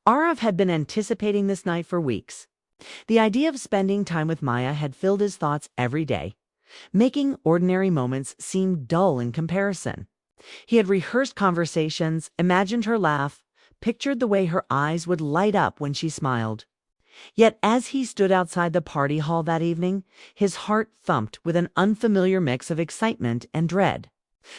Arav had been anticipating this night for weeks. The idea of spending time with Maya had filled his thoughts every day, making ordinary moments seem dull in comparison. He had rehearsed conversations, imagined her laugh, pictured the way her eyes would light up when she smiled. Yet as he stood outside the party hall that evening, his heart thumped with an unfamiliar mix of excitement and dread.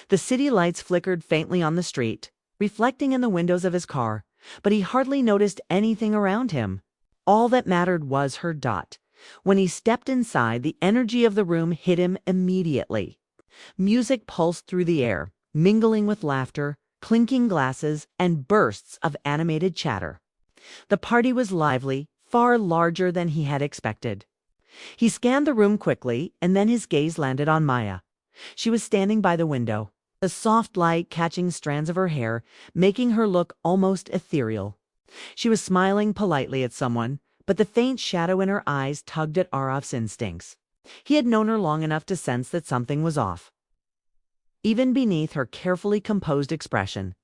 The city lights flickered faintly on the street, reflecting in the windows of his car, but he hardly noticed anything around him. All that mattered was her Dot. When he stepped inside, the energy of the room hit him immediately. Music pulsed through the air, mingling with laughter, clinking glasses, and bursts of animated chatter. The party was lively, far larger than he had expected. He scanned the room quickly, and then his gaze landed on Maya. She was standing by the window, the soft light catching strands of her hair, making her look almost ethereal. She was smiling politely at someone, but the faint shadow in her eyes tugged at Arav's instincts. He had known her long enough to sense that something was off. Even beneath her carefully composed expression,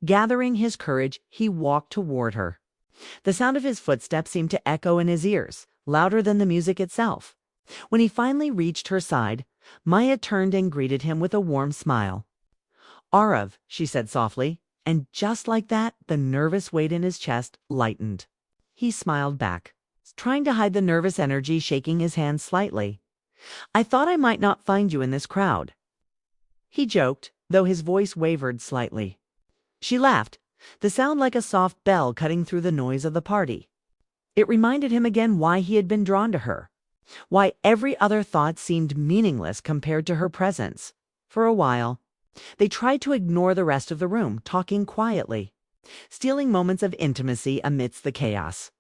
gathering his courage, he walked toward her. The sound of his footsteps seemed to echo in his ears, louder than the music itself. When he finally reached her side, Maya turned and greeted him with a warm smile. "Arav," she said softly, and just like that, the nervous weight in his chest lightened. He smiled back, trying to hide the nervous energy shaking his hand slightly. "I thought I might not find you in this crowd." He joked, though his voice wavered slightly. She laughed, the sound like a soft bell cutting through the noise of the party. It reminded him again why he had been drawn to her, why every other thought seemed meaningless compared to her presence. For a while, they tried to ignore the rest of the room, talking quietly, stealing moments of intimacy amidst the chaos.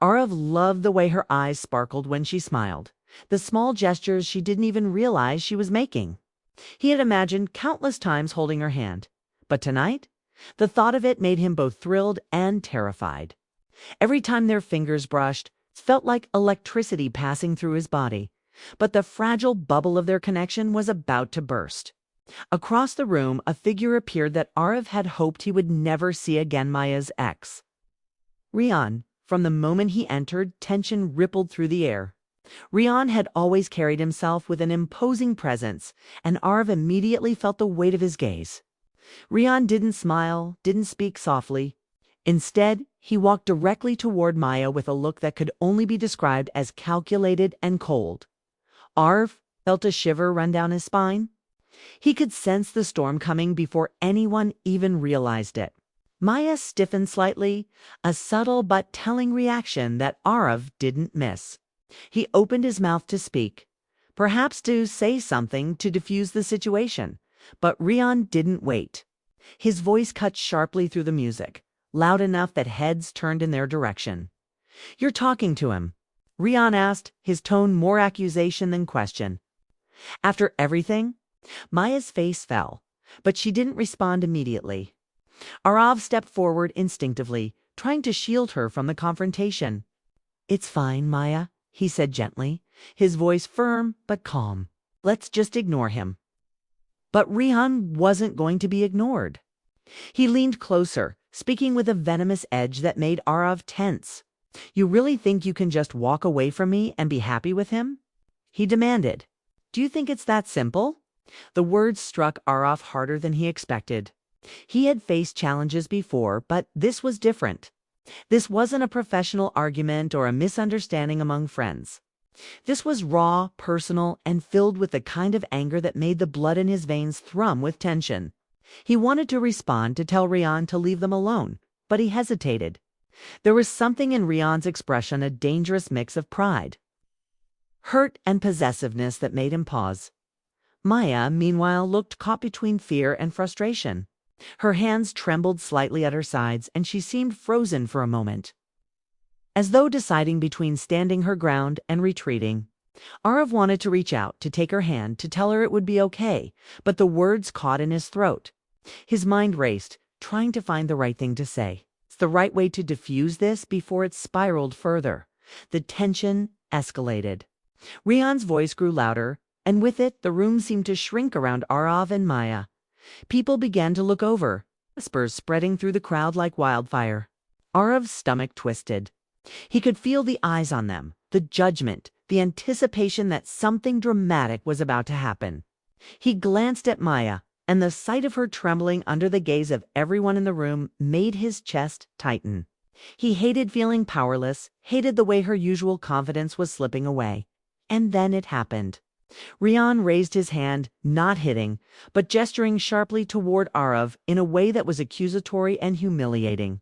Arav loved the way her eyes sparkled when she smiled, the small gestures she didn't even realize she was making. He had imagined countless times holding her hand, but tonight, the thought of it made him both thrilled and terrified. Every time their fingers brushed, it felt like electricity passing through his body, but the fragile bubble of their connection was about to burst. Across the room, a figure appeared that Arav had hoped he would never see again, Maya's ex. Rian. From the moment he entered, tension rippled through the air. Rian had always carried himself with an imposing presence, and Arav immediately felt the weight of his gaze. Rian didn't smile, didn't speak softly. Instead, he walked directly toward Maya with a look that could only be described as calculated and cold. Arav felt a shiver run down his spine. He could sense the storm coming before anyone even realized it. Maya stiffened slightly, a subtle but telling reaction that Arav didn't miss. He opened his mouth to speak, perhaps to say something to diffuse the situation, but Rian didn't wait. His voice cut sharply through the music, loud enough that heads turned in their direction. "You're talking to him?" Rian asked, his tone more accusation than question. After everything, Maya's face fell, but she didn't respond immediately. Arav stepped forward instinctively, trying to shield her from the confrontation. "It's fine, Maya," he said gently, his voice firm but calm. "Let's just ignore him." But Rian wasn't going to be ignored. He leaned closer, speaking with a venomous edge that made Arav tense. "You really think you can just walk away from me and be happy with him?" he demanded. "Do you think it's that simple?" The words struck Arav harder than he expected. He had faced challenges before, but this was different. This wasn't a professional argument or a misunderstanding among friends. This was raw, personal, and filled with the kind of anger that made the blood in his veins thrum with tension. He wanted to respond, to tell Rian to leave them alone, but he hesitated. There was something in Rian's expression, a dangerous mix of pride, hurt, and possessiveness that made him pause. Maya, meanwhile, looked caught between fear and frustration. Her hands trembled slightly at her sides, and she seemed frozen for a moment, as though deciding between standing her ground and retreating. Arav wanted to reach out, to take her hand, to tell her it would be okay, but the words caught in his throat. His mind raced, trying to find the right thing to say. It's the right way to diffuse this before it spiraled further. The tension escalated. Rian's voice grew louder, and with it, the room seemed to shrink around Arav and Maya. People began to look over, whispers spreading through the crowd like wildfire. Arav's stomach twisted. He could feel the eyes on them, the judgment, the anticipation that something dramatic was about to happen. He glanced at Maya, and the sight of her trembling under the gaze of everyone in the room made his chest tighten. He hated feeling powerless, hated the way her usual confidence was slipping away. And then it happened. Rian raised his hand, not hitting, but gesturing sharply toward Arav in a way that was accusatory and humiliating.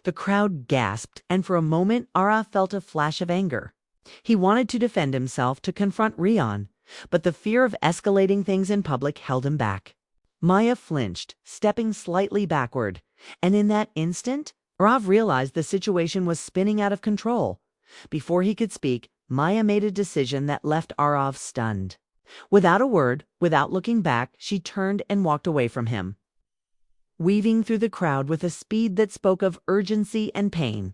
The crowd gasped, and for a moment Arav felt a flash of anger. He wanted to defend himself, to confront Rian, but the fear of escalating things in public held him back. Maya flinched, stepping slightly backward, and in that instant, Arav realized the situation was spinning out of control. Before he could speak, Maya made a decision that left Arav stunned. Without a word, without looking back, she turned and walked away from him, weaving through the crowd with a speed that spoke of urgency and pain.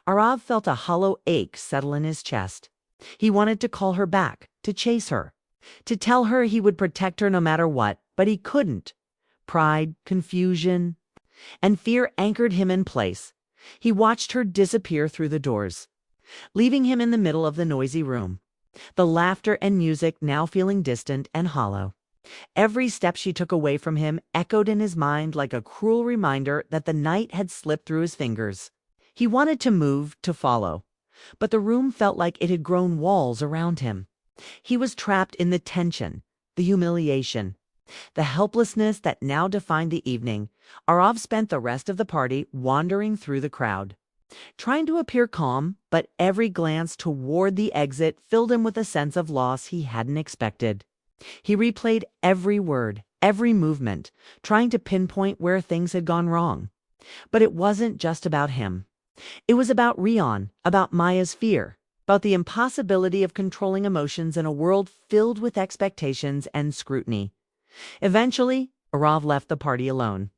Arav felt a hollow ache settle in his chest. He wanted to call her back, to chase her, to tell her he would protect her no matter what, but he couldn't. Pride, confusion, and fear anchored him in place. He watched her disappear through the doors, leaving him in the middle of the noisy room, the laughter and music now feeling distant and hollow. Every step she took away from him echoed in his mind like a cruel reminder that the night had slipped through his fingers. He wanted to move, to follow, but the room felt like it had grown walls around him. He was trapped in the tension, the humiliation, the helplessness that now defined the evening. Arav spent the rest of the party wandering through the crowd, trying to appear calm, but every glance toward the exit filled him with a sense of loss he hadn't expected. He replayed every word, every movement, trying to pinpoint where things had gone wrong. But it wasn't just about him. It was about Rian, about Maya's fear, about the impossibility of controlling emotions in a world filled with expectations and scrutiny. Eventually, Arav left the party alone.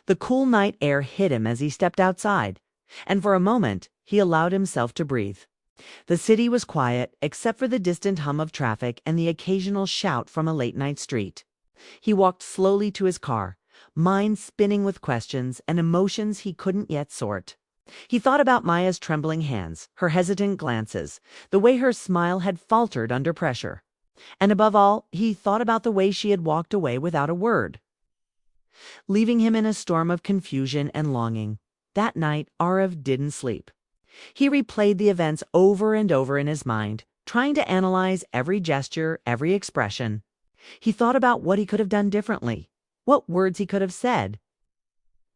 The cool night air hit him as he stepped outside, and for a moment he allowed himself to breathe. The city was quiet, except for the distant hum of traffic and the occasional shout from a late-night street. He walked slowly to his car, mind spinning with questions and emotions he couldn't yet sort. He thought about Maya's trembling hands, her hesitant glances, the way her smile had faltered under pressure. And above all, he thought about the way she had walked away without a word, leaving him in a storm of confusion and longing. That night, Arav didn't sleep. He replayed the events over and over in his mind, trying to analyze every gesture, every expression. He thought about what he could have done differently, what words he could have said,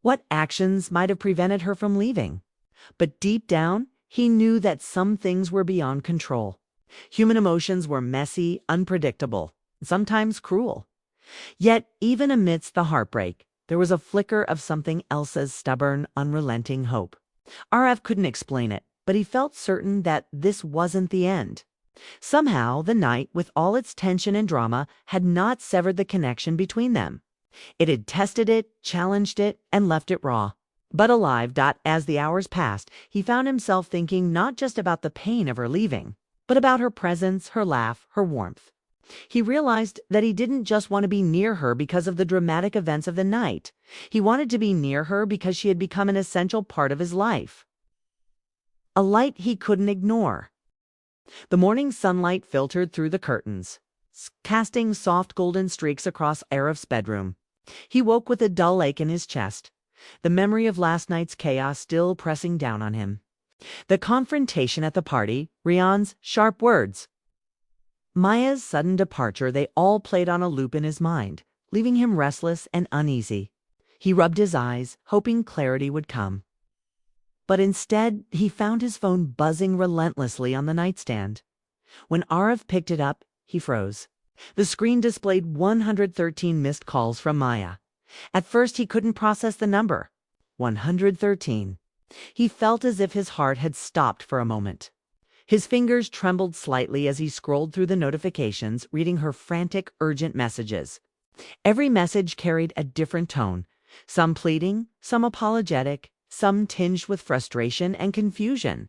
what actions might have prevented her from leaving. But deep down, he knew that some things were beyond control. Human emotions were messy, unpredictable, sometimes cruel. Yet, even amidst the heartbreak, there was a flicker of something else's stubborn, unrelenting hope. Arav couldn't explain it, but he felt certain that this wasn't the end. Somehow, the night, with all its tension and drama, had not severed the connection between them. It had tested it, challenged it, and left it raw, but alive. As the hours passed, he found himself thinking not just about the pain of her leaving, but about her presence, her laugh, her warmth. He realized that he didn't just want to be near her because of the dramatic events of the night. He wanted to be near her because she had become an essential part of his life, a light he couldn't ignore. The morning sunlight filtered through the curtains, casting soft golden streaks across Arav's bedroom. He woke with a dull ache in his chest, the memory of last night's chaos still pressing down on him. The confrontation at the party, Rian's sharp words, Maya's sudden departure, they all played on a loop in his mind, leaving him restless and uneasy. He rubbed his eyes, hoping clarity would come. But instead, he found his phone buzzing relentlessly on the nightstand. When Arav picked it up, he froze. The screen displayed 113 missed calls from Maya. At first, he couldn't process the number. 113. He felt as if his heart had stopped for a moment. His fingers trembled slightly as he scrolled through the notifications, reading her frantic, urgent messages. Every message carried a different tone, some pleading, some apologetic, some tinged with frustration and confusion.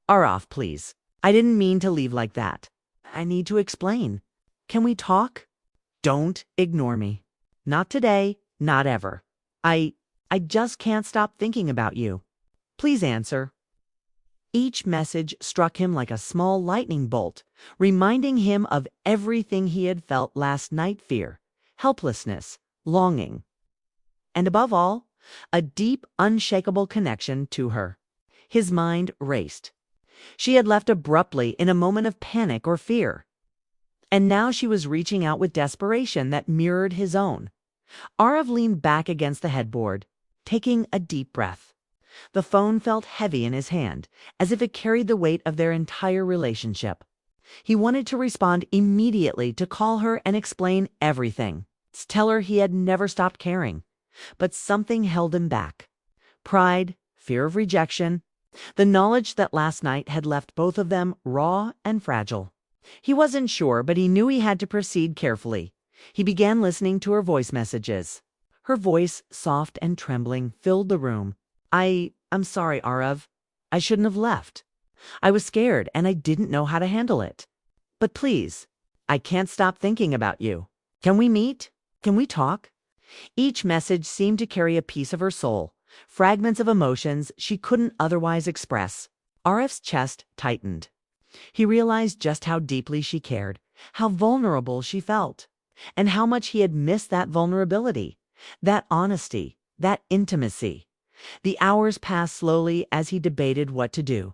Arav, please. I didn't mean to leave like that. I need to explain. Can we talk? Don't ignore me. Not today, not ever. I just can't stop thinking about you. Please answer." Each message struck him like a small lightning bolt, reminding him of everything he had felt last night: fear, helplessness, longing, and above all, a deep, unshakable connection to her. His mind raced. She had left abruptly in a moment of panic or fear, and now she was reaching out with desperation that mirrored his own. Arav leaned back against the headboard, taking a deep breath. The phone felt heavy in his hand, as if it carried the weight of their entire relationship. He wanted to respond immediately, to call her and explain everything, to tell her he had never stopped caring. But something held him back. Pride, fear of rejection, the knowledge that last night had left both of them raw and fragile. He wasn't sure, but he knew he had to proceed carefully. He began listening to her voice messages. Her voice, soft and trembling, filled the room. I'm sorry, Arav. I shouldn't have left. I was scared and I didn't know how to handle it. But please, I can't stop thinking about you. Can we meet? Can we talk?" Each message seemed to carry a piece of her soul, fragments of emotions she couldn't otherwise express. Arav's chest tightened. He realized just how deeply she cared, how vulnerable she felt, and how much he had missed that vulnerability, that honesty, that intimacy. The hours passed slowly as he debated what to do.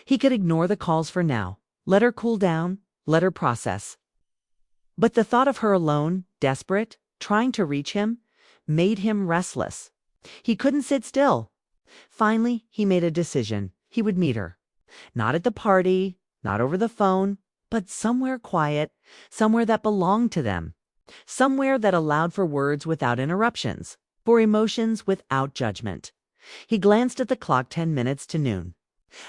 He could ignore the calls for now, let her cool down, let her process. But the thought of her alone, desperate, trying to reach him, made him restless. He couldn't sit still. Finally, he made a decision. He would meet her. Not at the party, not over the phone, but somewhere quiet, somewhere that belonged to them. Somewhere that allowed for words without interruptions, for emotions without judgment. He glanced at the clock. 10 minutes to noon.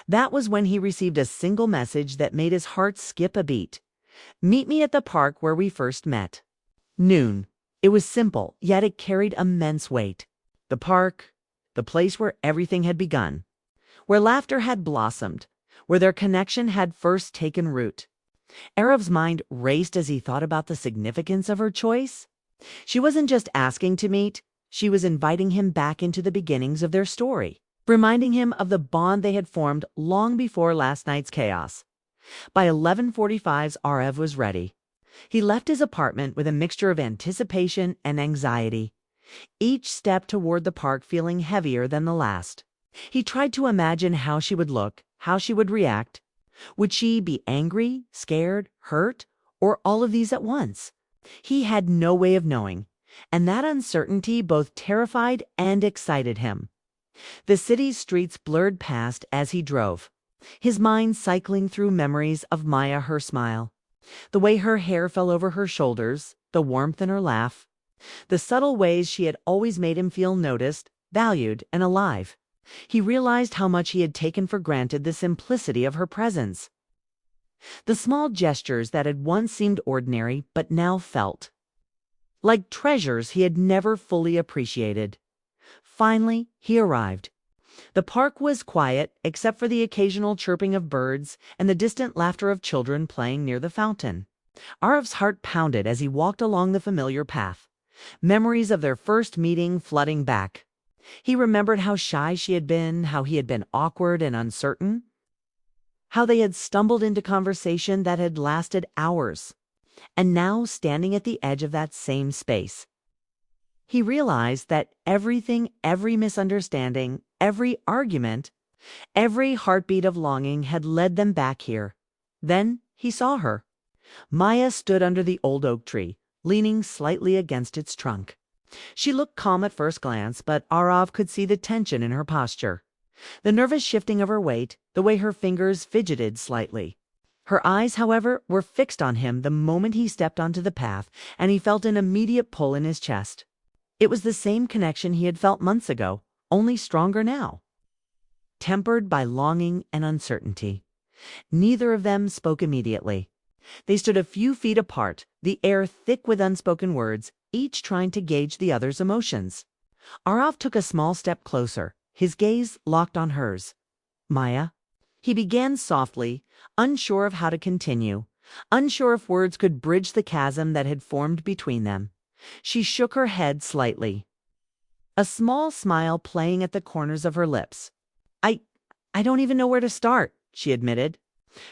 That was when he received a single message that made his heart skip a beat. "Meet me at the park where we first met." Noon. It was simple, yet it carried immense weight. The park, the place where everything had begun, where laughter had blossomed, where their connection had first taken root. Arav's mind raced as he thought about the significance of her choice. She wasn't just asking to meet, she was inviting him back into the beginnings of their story, reminding him of the bond they had formed long before last night's chaos. By 11:45, Arav was ready. He left his apartment with a mixture of anticipation and anxiety, each step toward the park feeling heavier than the last. He tried to imagine how she would look, how she would react. Would she be angry, scared, hurt, or all of these at once? He had no way of knowing, and that uncertainty both terrified and excited him. The city's streets blurred past as he drove, his mind cycling through memories of Maya, her smile, the way her hair fell over her shoulders, the warmth in her laugh, the subtle ways she had always made him feel noticed, valued, and alive. He realized how much he had taken for granted the simplicity of her presence. The small gestures that had once seemed ordinary but now felt like treasures he had never fully appreciated. Finally, he arrived. The park was quiet except for the occasional chirping of birds and the distant laughter of children playing near the fountain. Arav's heart pounded as he walked along the familiar path, memories of their first meeting flooding back. He remembered how shy she had been, how he had been awkward and uncertain, how they had stumbled into conversation that had lasted hours. And now, standing at the edge of that same space, he realized that everything, every misunderstanding, every argument, every heartbeat of longing had led them back here. Then he saw her. Maya stood under the old oak tree, leaning slightly against its trunk. She looked calm at first glance, but Arav could see the tension in her posture, the nervous shifting of her weight, the way her fingers fidgeted slightly. Her eyes, however, were fixed on him the moment he stepped onto the path, and he felt an immediate pull in his chest. It was the same connection he had felt months ago, only stronger now, tempered by longing and uncertainty. Neither of them spoke immediately. They stood a few feet apart, the air thick with unspoken words, each trying to gauge the other's emotions. Arav took a small step closer, his gaze locked on hers. "Maya," he began softly, unsure of how to continue, unsure if words could bridge the chasm that had formed between them. She shook her head slightly, a small smile playing at the corners of her lips. I don't even know where to start, she admitted.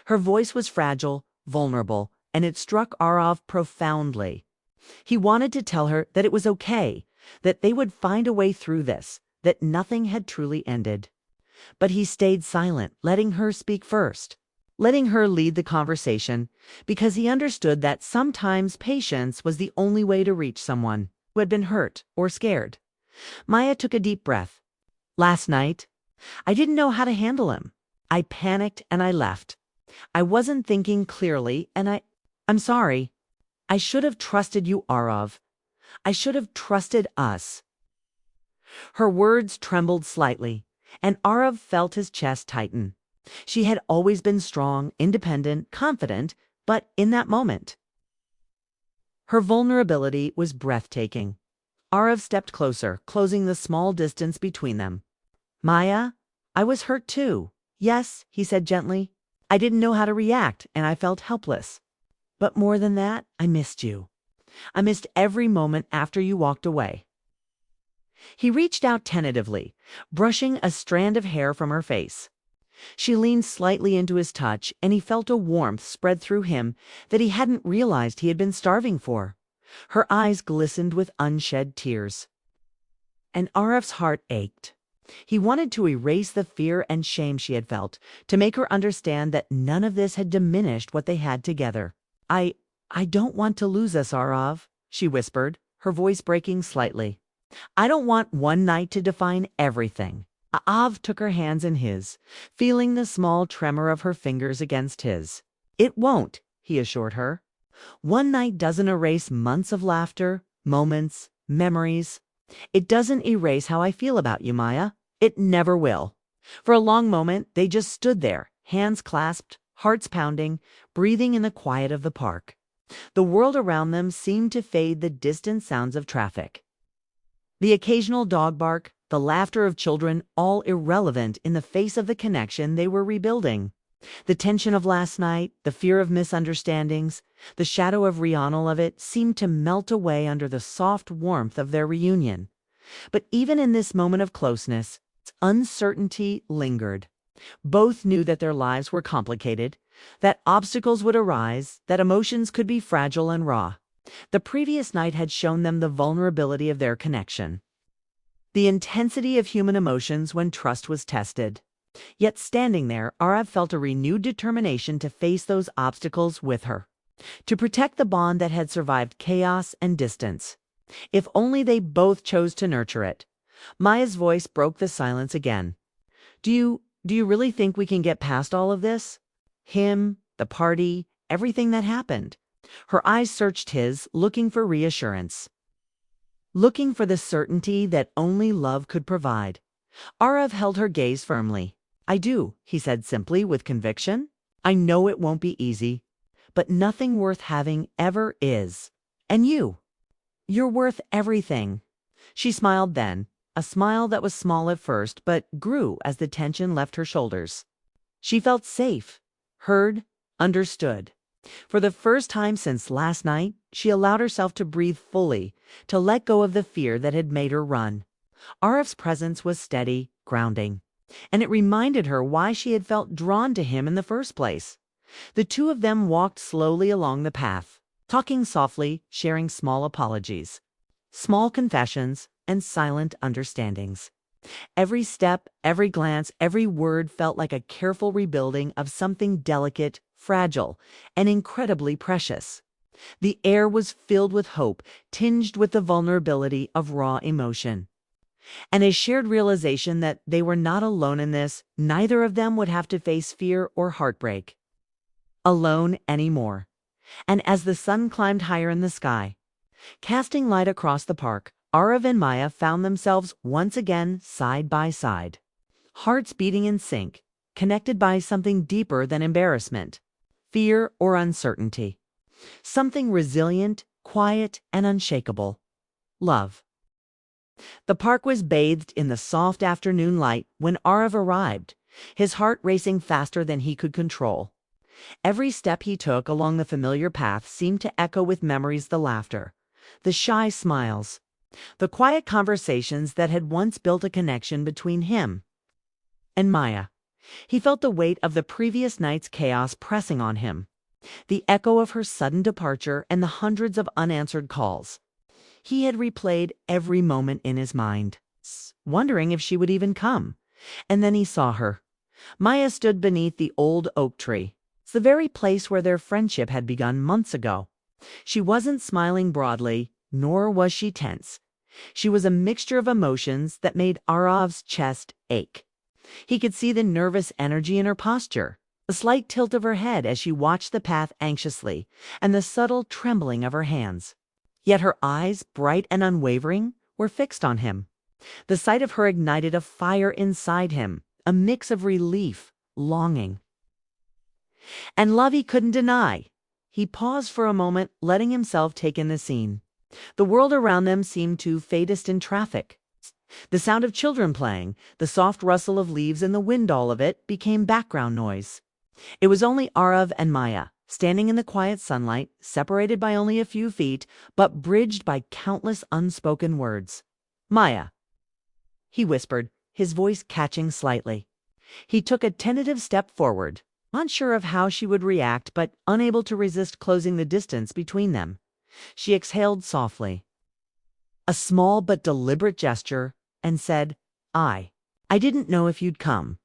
Her voice was fragile, vulnerable, and it struck Arav profoundly. He wanted to tell her that it was okay, that they would find a way through this, that nothing had truly ended. But he stayed silent, letting her speak first, letting her lead the conversation, because he understood that sometimes patience was the only way to reach someone who had been hurt or scared. Maya took a deep breath. Last night, I didn't know how to handle him. I panicked and I left. I wasn't thinking clearly, and I'm sorry. I should have trusted you, Arav. I should have trusted us. Her words trembled slightly, and Arav felt his chest tighten. She had always been strong, independent, confident, but in that moment, her vulnerability was breathtaking. Arav stepped closer, closing the small distance between them. Maya, I was hurt too. Yes, he said gently. I didn't know how to react, and I felt helpless. But more than that, I missed you. I missed every moment after you walked away. He reached out tentatively, brushing a strand of hair from her face. She leaned slightly into his touch, and he felt a warmth spread through him that he hadn't realized he had been starving for. Her eyes glistened with unshed tears. And Araf's heart ached. He wanted to erase the fear and shame she had felt, to make her understand that none of this had diminished what they had together. I don't want to lose us, Arav, she whispered, her voice breaking slightly. I don't want one night to define everything. Arav took her hands in his, feeling the small tremor of her fingers against his. It won't, he assured her. One night doesn't erase months of laughter, moments, memories. It doesn't erase how I feel about you, Maya. It never will. For a long moment, they just stood there, hands clasped, hearts pounding, breathing in the quiet of the park. The world around them seemed to fade the distant sounds of traffic. The occasional dog bark, the laughter of children, all irrelevant in the face of the connection they were rebuilding. The tension of last night, the fear of misunderstandings, the shadow of Rihanna of it seemed to melt away under the soft warmth of their reunion. But even in this moment of closeness, uncertainty lingered. Both knew that their lives were complicated, that obstacles would arise, that emotions could be fragile and raw. The previous night had shown them the vulnerability of their connection, the intensity of human emotions when trust was tested. Yet standing there, Arav felt a renewed determination to face those obstacles with her, to protect the bond that had survived chaos and distance. If only they both chose to nurture it. Maya's voice broke the silence again. Do you really think we can get past all of this? Him, the party, everything that happened. Her eyes searched his, looking for reassurance. Looking for the certainty that only love could provide. Arav held her gaze firmly. I do, he said simply, with conviction. I know it won't be easy, but nothing worth having ever is. And you're worth everything. She smiled then, a smile that was small at first, but grew as the tension left her shoulders. She felt safe, heard, understood. For the first time since last night, she allowed herself to breathe fully, to let go of the fear that had made her run. Araf's presence was steady, grounding, and it reminded her why she had felt drawn to him in the first place. The two of them walked slowly along the path, talking softly, sharing small apologies, small confessions, and silent understandings. Every step, every glance, every word felt like a careful rebuilding of something delicate, fragile, and incredibly precious. The air was filled with hope, tinged with the vulnerability of raw emotion. And a shared realization that they were not alone in this, neither of them would have to face fear or heartbreak alone anymore. And as the sun climbed higher in the sky, casting light across the park, Arav and Maya found themselves once again side by side, hearts beating in sync, connected by something deeper than embarrassment, fear, or uncertainty. Something resilient, quiet, and unshakable. Love. The park was bathed in the soft afternoon light when Arav arrived, his heart racing faster than he could control. Every step he took along the familiar path seemed to echo with memories, the laughter, the shy smiles, the quiet conversations that had once built a connection between him and Maya. He felt the weight of the previous night's chaos pressing on him, the echo of her sudden departure and the hundreds of unanswered calls. He had replayed every moment in his mind, wondering if she would even come. And then he saw her. Maya stood beneath the old oak tree. It's the very place where their friendship had begun months ago. She wasn't smiling broadly, nor was she tense. She was a mixture of emotions that made Arav's chest ache. He could see the nervous energy in her posture, the slight tilt of her head as she watched the path anxiously, and the subtle trembling of her hands. Yet her eyes, bright and unwavering, were fixed on him. The sight of her ignited a fire inside him, a mix of relief, longing, and love he couldn't deny. He paused for a moment, letting himself take in the scene. The world around them seemed to fadist in traffic. The sound of children playing, the soft rustle of leaves and the wind, all of it became background noise. It was only Arav and Maya, standing in the quiet sunlight, separated by only a few feet, but bridged by countless unspoken words. "Maya," he whispered, his voice catching slightly. He took a tentative step forward, unsure of how she would react, but unable to resist closing the distance between them. She exhaled softly, a small but deliberate gesture, and said, I didn't know if you'd come."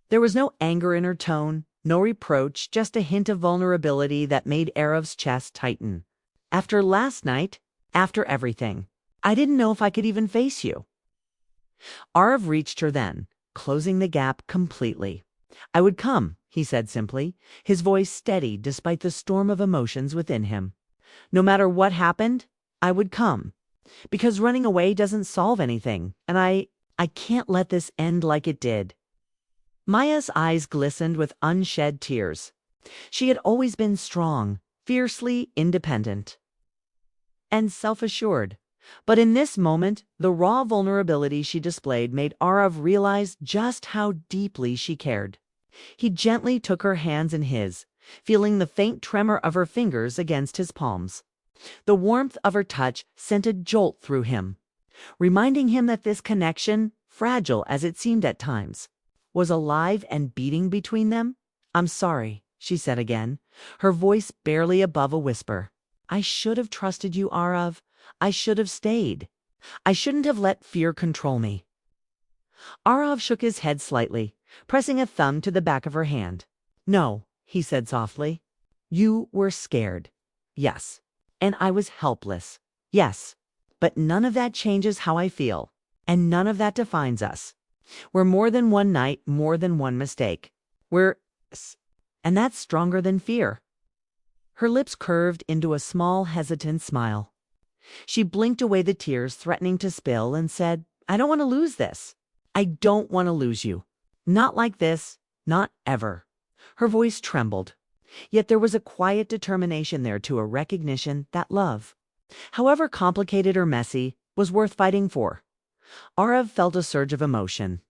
There was no anger in her tone, no reproach, just a hint of vulnerability that made Arav's chest tighten. "After last night, after everything, I didn't know if I could even face you." Arav reached her then, closing the gap completely. "I would come," he said simply, his voice steady despite the storm of emotions within him. "No matter what happened, I would come. Because running away doesn't solve anything, and I can't let this end like it did." Maya's eyes glistened with unshed tears. She had always been strong, fiercely independent, and self-assured. But in this moment, the raw vulnerability she displayed made Arav realize just how deeply she cared. He gently took her hands in his, feeling the faint tremor of her fingers against his palms. The warmth of her touch sent a jolt through him, reminding him that this connection, fragile as it seemed at times, was alive and beating between them. "I'm sorry," she said again, her voice barely above a whisper. "I should have trusted you, Arav. I should have stayed. I shouldn't have let fear control me." Arav shook his head slightly, pressing a thumb to the back of her hand. "No," he said softly. "You were scared. Yes. And I was helpless. Yes. But none of that changes how I feel. And none of that defines us. We're more than one night, more than one mistake. And that's stronger than fear." Her lips curved into a small, hesitant smile. She blinked away the tears threatening to spill and said, "I don't want to lose this. I don't want to lose you. Not like this. Not ever." Her voice trembled. Yet there was a quiet determination there, to a recognition that love, however complicated or messy, was worth fighting for. Arav felt a surge of emotion.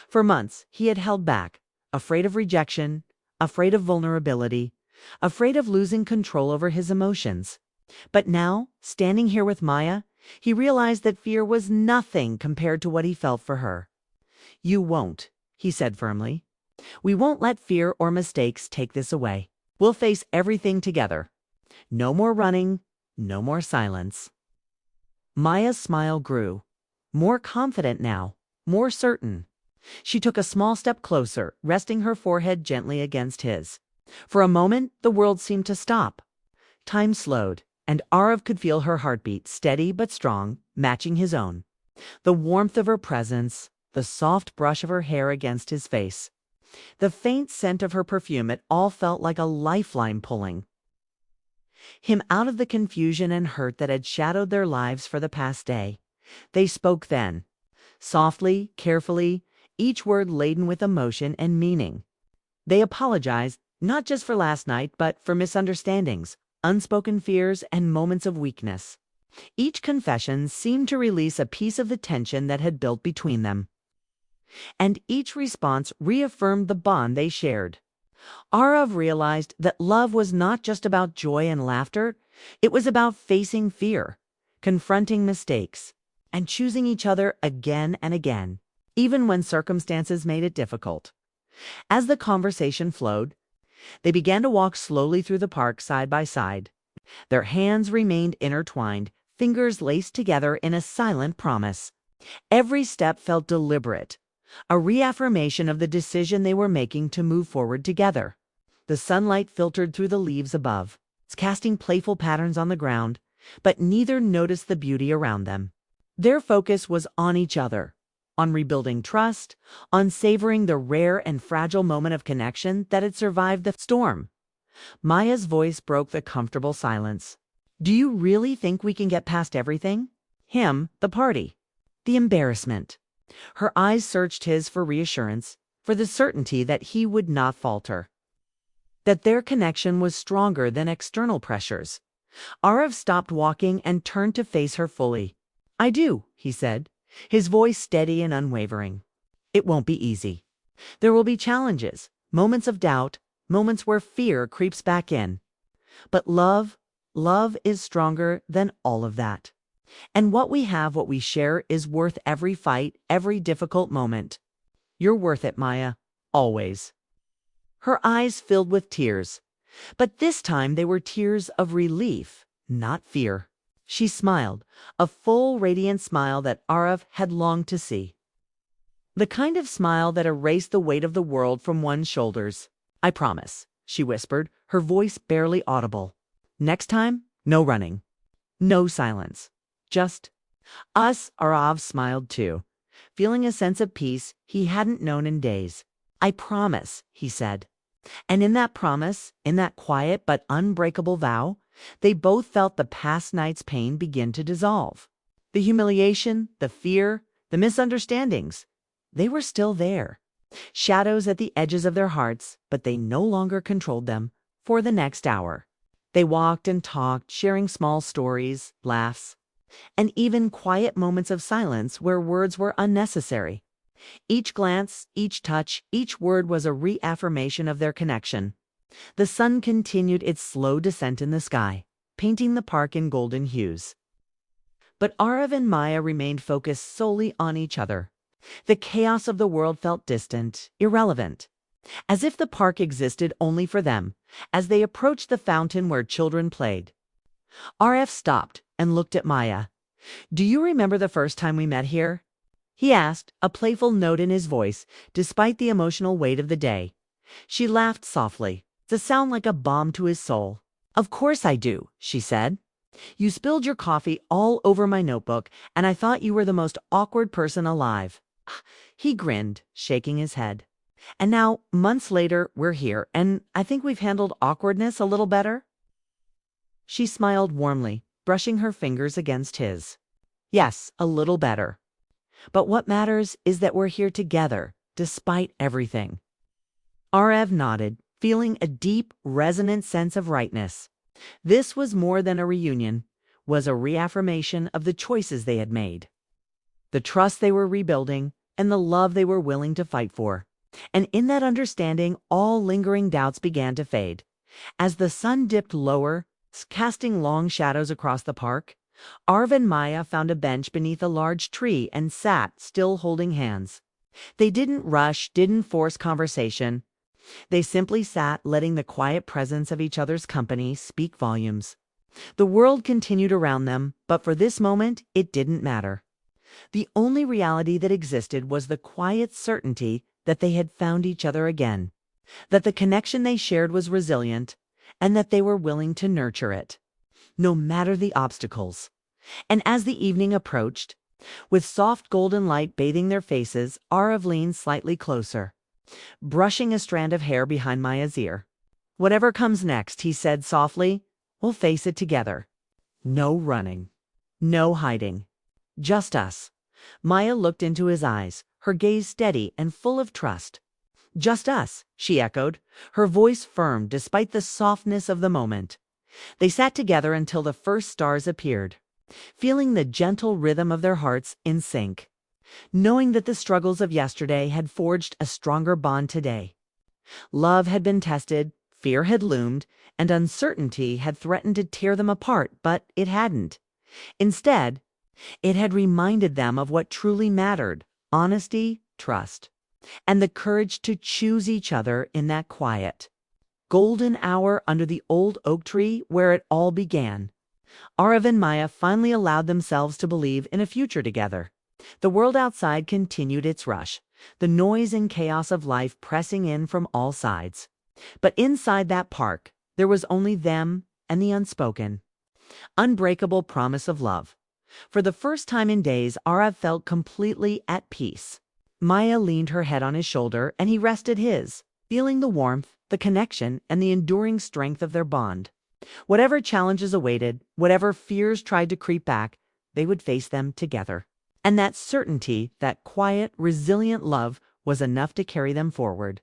For months, he had held back, afraid of rejection, afraid of vulnerability, afraid of losing control over his emotions. But now, standing here with Maya, he realized that fear was nothing compared to what he felt for her. "You won't," he said firmly. "We won't let fear or mistakes take this away. We'll face everything together. No more running, no more silence." Maya's smile grew, more confident now, more certain. She took a small step closer, resting her forehead gently against his. For a moment, the world seemed to stop. Time slowed, and Arav could feel her heartbeat, steady but strong, matching his own. The warmth of her presence, the soft brush of her hair against his face, the faint scent of her perfume, it all felt like a lifeline pulling him out of the confusion and hurt that had shadowed their lives for the past day. They spoke then, softly, carefully, each word laden with emotion and meaning. They apologized, not just for last night, but for misunderstandings, unspoken fears, and moments of weakness. Each confession seemed to release a piece of the tension that had built between them. And each response reaffirmed the bond they shared. Arav realized that love was not just about joy and laughter. It was about facing fear, confronting mistakes, and choosing each other again and again, even when circumstances made it difficult. As the conversation flowed, they began to walk slowly through the park side by side. Their hands remained intertwined, fingers laced together in a silent promise. Every step felt deliberate, a reaffirmation of the decision they were making to move forward together. The sunlight filtered through the leaves above, casting playful patterns on the ground, but neither noticed the beauty around them. Their focus was on each other, on rebuilding trust, on savoring the rare and fragile moment of connection that had survived the storm. Maya's voice broke the comfortable silence. "Do you really think we can get past everything? Him, the party, the embarrassment." Her eyes searched his for reassurance, for the certainty that he would not falter, that their connection was stronger than external pressures. Arav stopped walking and turned to face her fully. "I do," he said, his voice steady and unwavering. "It won't be easy. There will be challenges, moments of doubt, moments where fear creeps back in. But love is stronger than all of that. And what we have, what we share, is worth every fight, every difficult moment. You're worth it, Maya. Always." Her eyes filled with tears, but this time they were tears of relief, not fear. She smiled, a full, radiant smile that Arav had longed to see. The kind of smile that erased the weight of the world from one's shoulders. "I promise," she whispered, her voice barely audible. "Next time, no running. No silence. Just us." Arav smiled too, feeling a sense of peace he hadn't known in days. "I promise," he said. And in that promise, in that quiet but unbreakable vow, they both felt the past night's pain begin to dissolve. The humiliation, the fear, the misunderstandings, they were still there. Shadows at the edges of their hearts, but they no longer controlled them. For the next hour, they walked and talked, sharing small stories, laughs, and even quiet moments of silence where words were unnecessary. Each glance, each touch, each word was a reaffirmation of their connection. The sun continued its slow descent in the sky, painting the park in golden hues. But Arav and Maya remained focused solely on each other. The chaos of the world felt distant, irrelevant, as if the park existed only for them. As they approached the fountain where children played, Arav stopped and looked at Maya. "Do you remember the first time we met here?" he asked, a playful note in his voice, despite the emotional weight of the day. She laughed softly, the sound like a balm to his soul. "Of course I do," she said. "You spilled your coffee all over my notebook, and I thought you were the most awkward person alive." He grinned, shaking his head. "And now, months later, we're here, and I think we've handled awkwardness a little better." She smiled warmly, brushing her fingers against his. "Yes, a little better. But what matters is that we're here together, despite everything." Arav nodded, feeling a deep, resonant sense of rightness. This was more than a reunion, was a reaffirmation of the choices they had made, the trust they were rebuilding, and the love they were willing to fight for. And in that understanding, all lingering doubts began to fade. As the sun dipped lower, casting long shadows across the park, Arav and Maya found a bench beneath a large tree and sat, still holding hands. They didn't rush, didn't force conversation. They simply sat, letting the quiet presence of each other's company speak volumes. The world continued around them, but for this moment, it didn't matter. The only reality that existed was the quiet certainty that they had found each other again, that the connection they shared was resilient, and that they were willing to nurture it, no matter the obstacles. And as the evening approached, with soft golden light bathing their faces, Arav leaned slightly closer, brushing a strand of hair behind Maya's ear. "Whatever comes next," he said softly, "we'll face it together. No running, no hiding. Just us." Maya looked into his eyes, her gaze steady and full of trust. "Just us," she echoed, her voice firm despite the softness of the moment. They sat together until the first stars appeared, feeling the gentle rhythm of their hearts in sync, knowing that the struggles of yesterday had forged a stronger bond today. Love had been tested, fear had loomed, and uncertainty had threatened to tear them apart, but it hadn't. Instead, it had reminded them of what truly mattered: honesty, trust. and the courage to choose each other in that quiet, golden hour under the old oak tree where it all began. Arav and Maya finally allowed themselves to believe in a future together. The world outside continued its rush, the noise and chaos of life pressing in from all sides. But inside that park, there was only them and the unspoken, unbreakable promise of love. For the first time in days, Arav felt completely at peace. Maya leaned her head on his shoulder and he rested his, feeling the warmth, the connection, and the enduring strength of their bond. Whatever challenges awaited, whatever fears tried to creep back, they would face them together. And that certainty, that quiet, resilient love was enough to carry them forward.